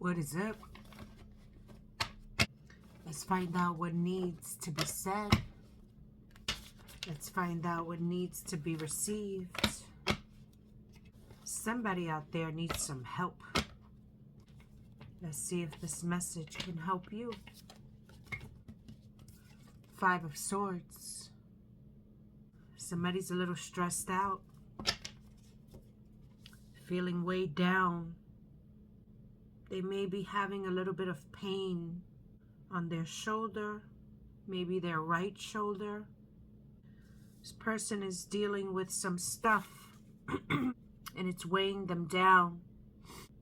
What is up? Let's find out what needs to be said. Let's find out what needs to be received. Somebody out there needs some help. Let's see if this message can help you. 5 of Swords. Somebody's a little stressed out. Feeling weighed down. They may be having a little bit of pain on their shoulder, maybe their right shoulder. This person is dealing with some stuff and it's weighing them down.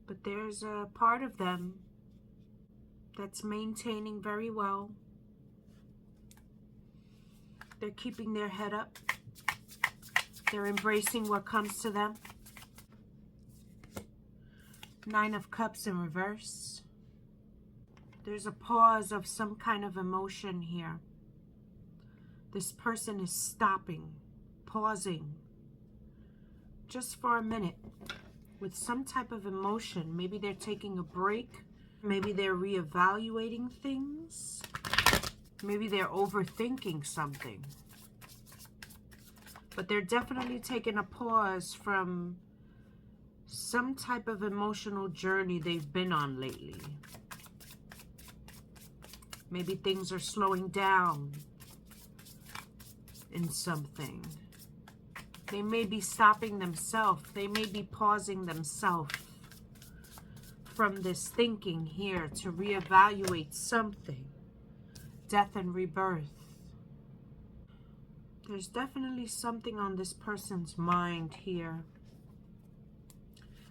But there's a part of them that's maintaining very well. They're keeping their head up. They're embracing what comes to them. 9 of Cups in reverse. There's a pause of some kind of emotion here. This person is stopping, pausing, just for a minute with some type of emotion. Maybe they're taking a break. Maybe they're reevaluating things. Maybe they're overthinking something. But they're definitely taking a pause from some type of emotional journey they've been on lately. Maybe things are slowing down in something. They may be stopping themselves. They may be pausing themselves from this thinking here to reevaluate something. Death and rebirth. There's definitely something on this person's mind here.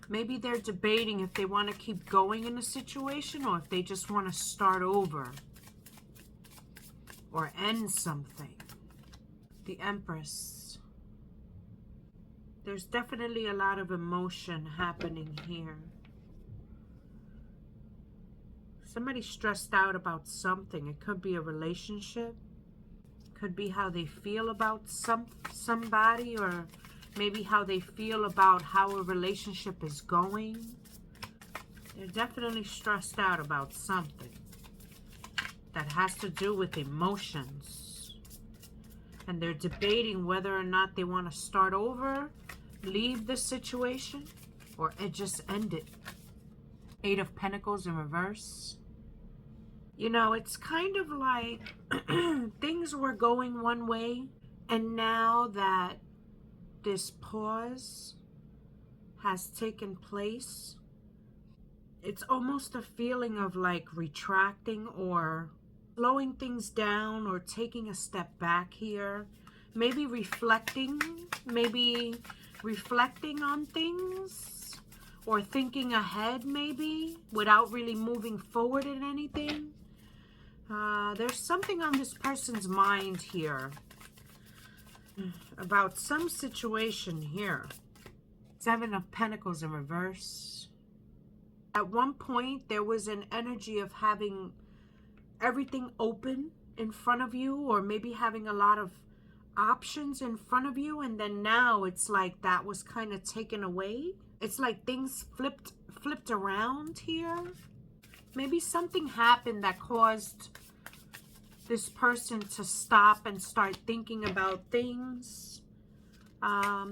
Maybe they're debating if they want to keep going in a situation or if they just want to start over or end something. The Empress. There's definitely a lot of emotion happening here. Somebody's stressed out about something. It could be a relationship. Could be how they feel about somebody, or maybe how they feel about how a relationship is going. They're definitely stressed out about something that has to do with emotions. And they're debating whether or not they want to start over, leave the situation, or just end it. 8 of Pentacles in reverse. You know, it's kind of like things were going one way, and now that this pause has taken place, it's almost a feeling of like retracting or slowing things down or taking a step back here. Maybe reflecting on things or thinking ahead maybe without really moving forward in anything. There's something on this person's mind here about some situation here. 7 of Pentacles in reverse. At one point, there was an energy of having everything open in front of you, or maybe having a lot of options in front of you, and then now it's like that was kind of taken away. It's like things flipped around here. Maybe something happened that caused this person to stop and start thinking about things.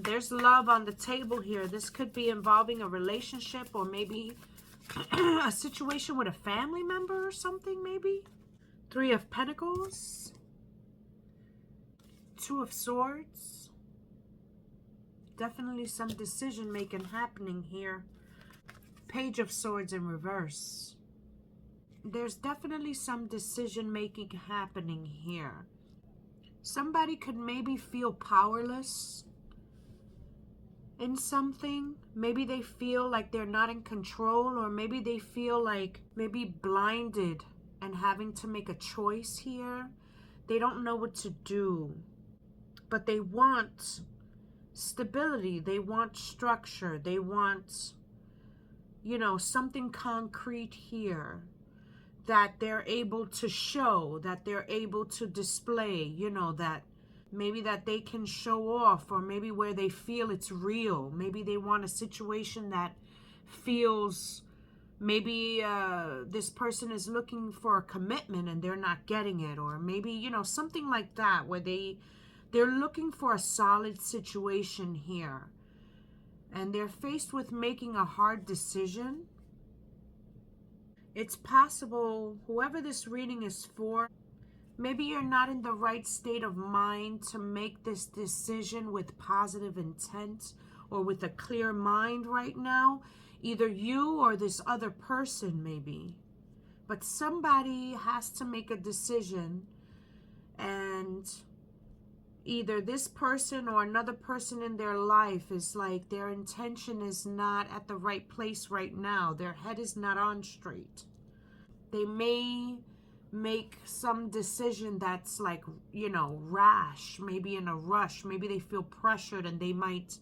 There's love on the table here. This could be involving a relationship, or maybe a situation with a family member or something maybe. 3 of Pentacles. 2 of Swords. Definitely some decision making happening here. Page of Swords in reverse. There's definitely some decision making happening here. Somebody could maybe feel powerless in something. Maybe they feel like they're not in control, or maybe they feel like maybe blinded and having to make a choice here. They don't know what to do, but they want stability. They want structure. They want, you know, something concrete here that they're able to show, that they're able to display, you know, that maybe that they can show off, or maybe where they feel it's real. Maybe they want a situation that feels Maybe this person is looking for a commitment and they're not getting it. Or maybe, you know, something like that, where they're looking for a solid situation here. And they're faced with making a hard decision. It's possible whoever this reading is for, maybe you're not in the right state of mind to make this decision with positive intent or with a clear mind right now. Either you or this other person maybe. But somebody has to make a decision, and either this person or another person in their life is like their intention is not at the right place right now. Their head is not on straight. They may make some decision that's like, you know, rash, maybe in a rush. Maybe they feel pressured and they might,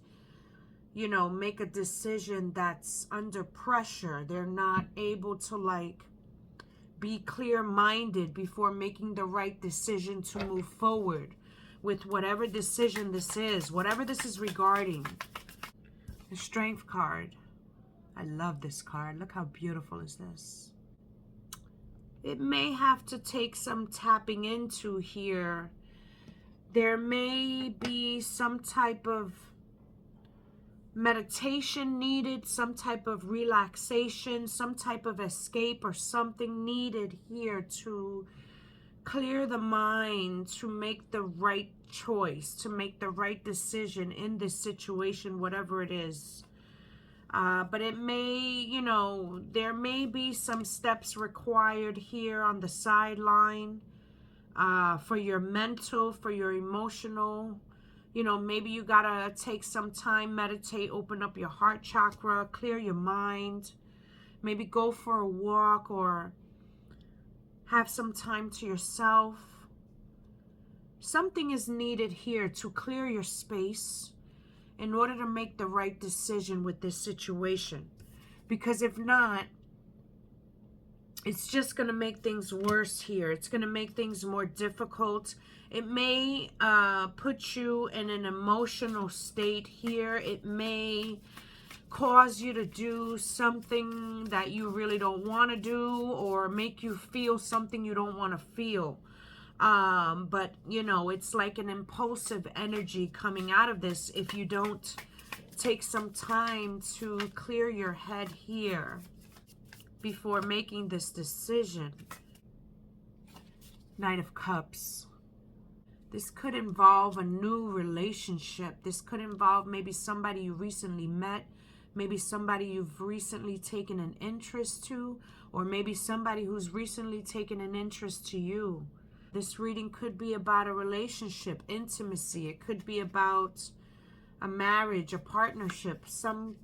you know, make a decision that's under pressure. They're not able to like be clear-minded before making the right decision to move forward with whatever decision this is, whatever this is regarding. The Strength card. I love this card. Look how beautiful is this. It may have to take some tapping into here. There may be some type of meditation needed, some type of relaxation, some type of escape or something needed here to clear the mind, to make the right choice, to make the right decision in this situation, whatever it is. But it may, you know, there may be some steps required here on the sideline for your mental, for your emotional. You know, maybe you gotta take some time, meditate, open up your heart chakra, clear your mind. Maybe go for a walk or have some time to yourself. Something is needed here to clear your space in order to make the right decision with this situation. Because if not, it's just going to make things worse here. It's going to make things more difficult. It may put you in an emotional state here. It may cause you to do something that you really don't want to do, or make you feel something you don't want to feel. But, you know, it's like an impulsive energy coming out of this if you don't take some time to clear your head here before making this decision. Knight of Cups. This could involve a new relationship. This could involve maybe somebody you recently met, maybe somebody you've recently taken an interest to, or maybe somebody who's recently taken an interest to you. This reading could be about a relationship, intimacy. It could be about a marriage, a partnership,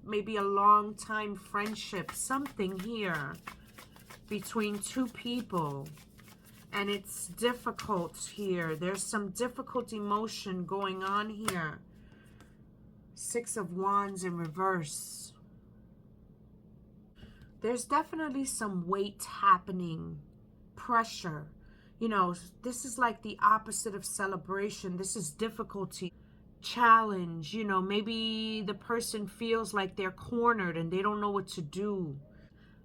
maybe a long time friendship, something here between two people. And it's difficult here. There's some difficult emotion going on here. Six of Wands in reverse. There's definitely some weight happening, pressure. You know, this is like the opposite of celebration. This is difficulty, challenge. You know, maybe the person feels like they're cornered and they don't know what to do.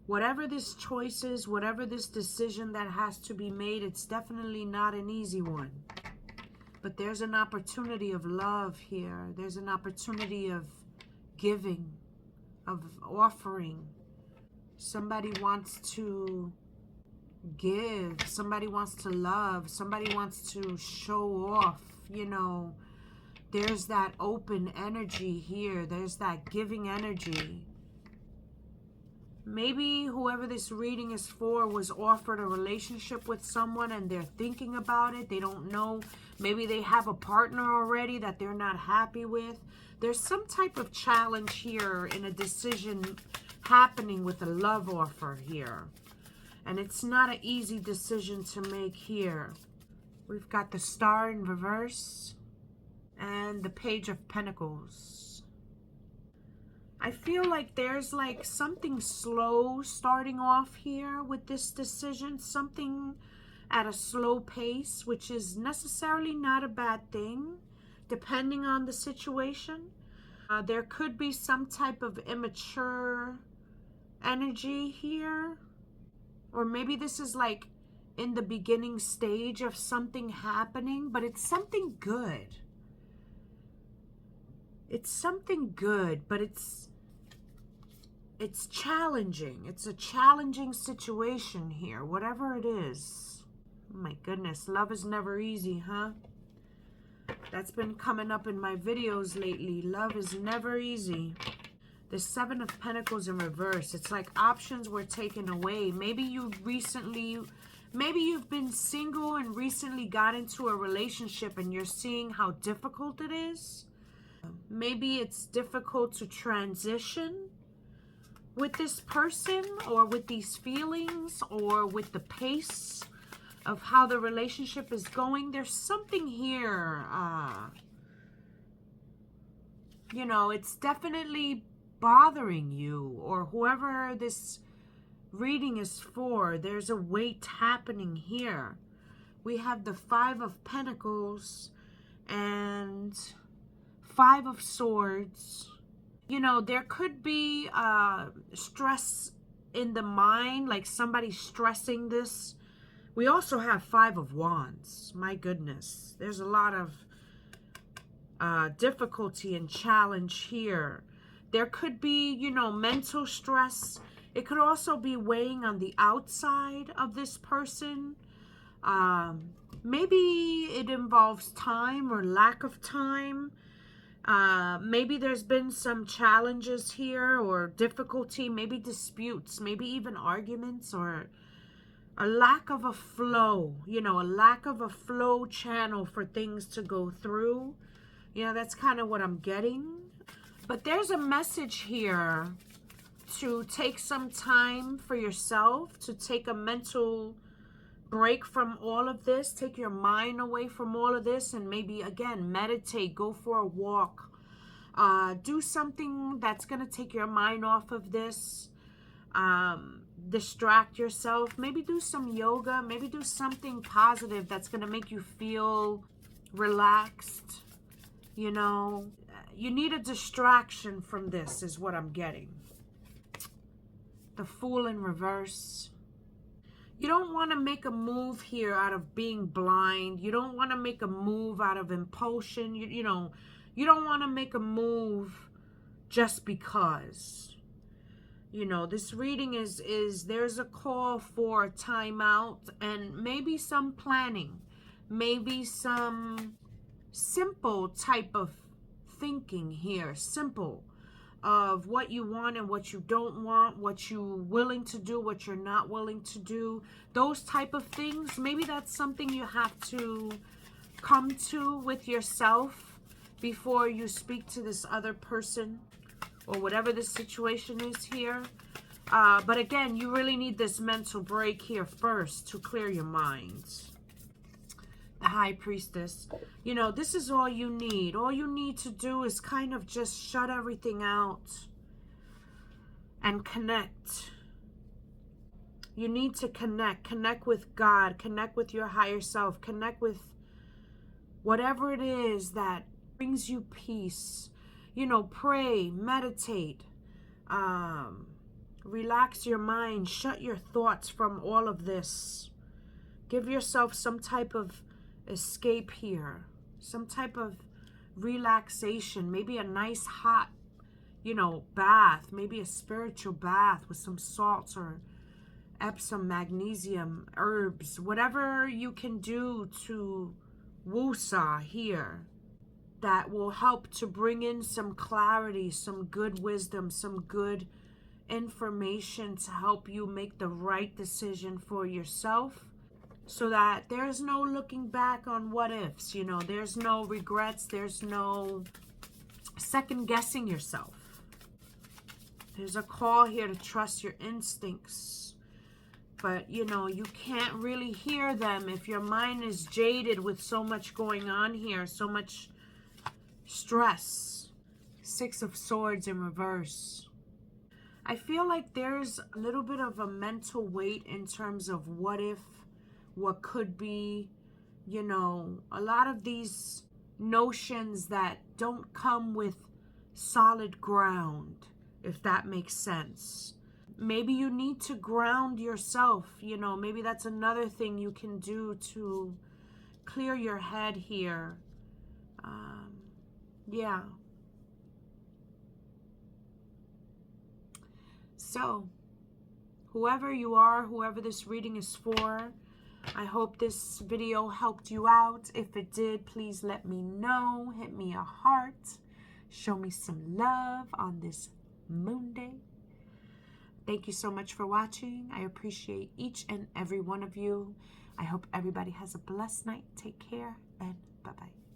Whatever this choice is, whatever this decision that has to be made, it's definitely not an easy one. But there's an opportunity of love here. There's an opportunity of giving, of offering. Somebody wants to give. Somebody wants to love. Somebody wants to show off. You know, there's that open energy here. There's that giving energy. Maybe whoever this reading is for was offered a relationship with someone and they're thinking about it. They don't know. Maybe they have a partner already that they're not happy with. There's some type of challenge here in a decision happening with a love offer here. And it's not an easy decision to make here. We've got the Star in reverse and the Page of Pentacles. I feel like there's like something slow starting off here with this decision. Something at a slow pace, which is necessarily not a bad thing, depending on the situation. There could be some type of immature energy here. Or maybe this is like in the beginning stage of something happening, but it's something good. It's something good, but it's challenging. It's a challenging situation here, whatever it is. Oh my goodness, love is never easy, huh? That's been coming up in my videos lately. Love is never easy. The Seven of Pentacles in reverse. It's like options were taken away. Maybe you've been single and recently got into a relationship and you're seeing how difficult it is. Maybe it's difficult to transition with this person or with these feelings or with the pace of how the relationship is going. There's something here, you know, it's definitely bothering you, or whoever this reading is for. There's a weight happening here. We have the Five of Pentacles and Five of Swords. You know, there could be stress in the mind, like somebody stressing this. We also have Five of Wands. My goodness, there's a lot of difficulty and challenge here. There could be, you know, mental stress. It could also be weighing on the outside of this person. Maybe it involves time or lack of time. Maybe there's been some challenges here or difficulty, maybe disputes, maybe even arguments, or a lack of a flow, you know, a lack of a flow channel for things to go through. You know, that's kind of what I'm getting. But there's a message here to take some time for yourself, to take a mental break from all of this, take your mind away from all of this, and maybe, again, meditate, go for a walk, do something that's going to take your mind off of this, distract yourself, maybe do some yoga, maybe do something positive that's going to make you feel relaxed. You know, you need a distraction from this is what I'm getting. The Fool in reverse. You don't want to make a move here out of being blind. You don't want to make a move out of impulsion. You know, you don't want to make a move just because. You know, this reading is there's a call for a timeout and maybe some planning. Maybe some simple type of thinking here. Simple. Of what you want and what you don't want, what you're willing to do, what you're not willing to do, those type of things. Maybe that's something you have to come to with yourself before you speak to this other person or whatever the situation is here. But again, you really need this mental break here first to clear your mind. The High Priestess. You know, this is all you need. All you need to do is kind of just shut everything out and connect. You need to connect. Connect with God. Connect with your higher self. Connect with whatever it is that brings you peace. You know, pray, meditate, relax your mind, shut your thoughts from all of this. Give yourself some type of escape here, some type of relaxation, maybe a nice hot, you know, bath, maybe a spiritual bath with some salts or Epsom, magnesium, herbs, whatever you can do to woosah here that will help to bring in some clarity, some good wisdom, some good information to help you make the right decision for yourself. So that there's no looking back on what ifs, you know, there's no regrets, there's no second guessing yourself. There's a call here to trust your instincts. But, you know, you can't really hear them if your mind is jaded with so much going on here, so much stress. Six of Swords in reverse. I feel like there's a little bit of a mental weight in terms of what if, what could be, you know, a lot of these notions that don't come with solid ground, if that makes sense. maybe you need to ground yourself. You know, maybe that's another thing you can do to clear your head here. Yeah. So, whoever you are, whoever this reading is for, I hope this video helped you out. If it did, please let me know. Hit me a heart. Show me some love on this moon day. Thank you so much for watching. I appreciate each and every one of you. I hope everybody has a blessed night. Take care and bye-bye.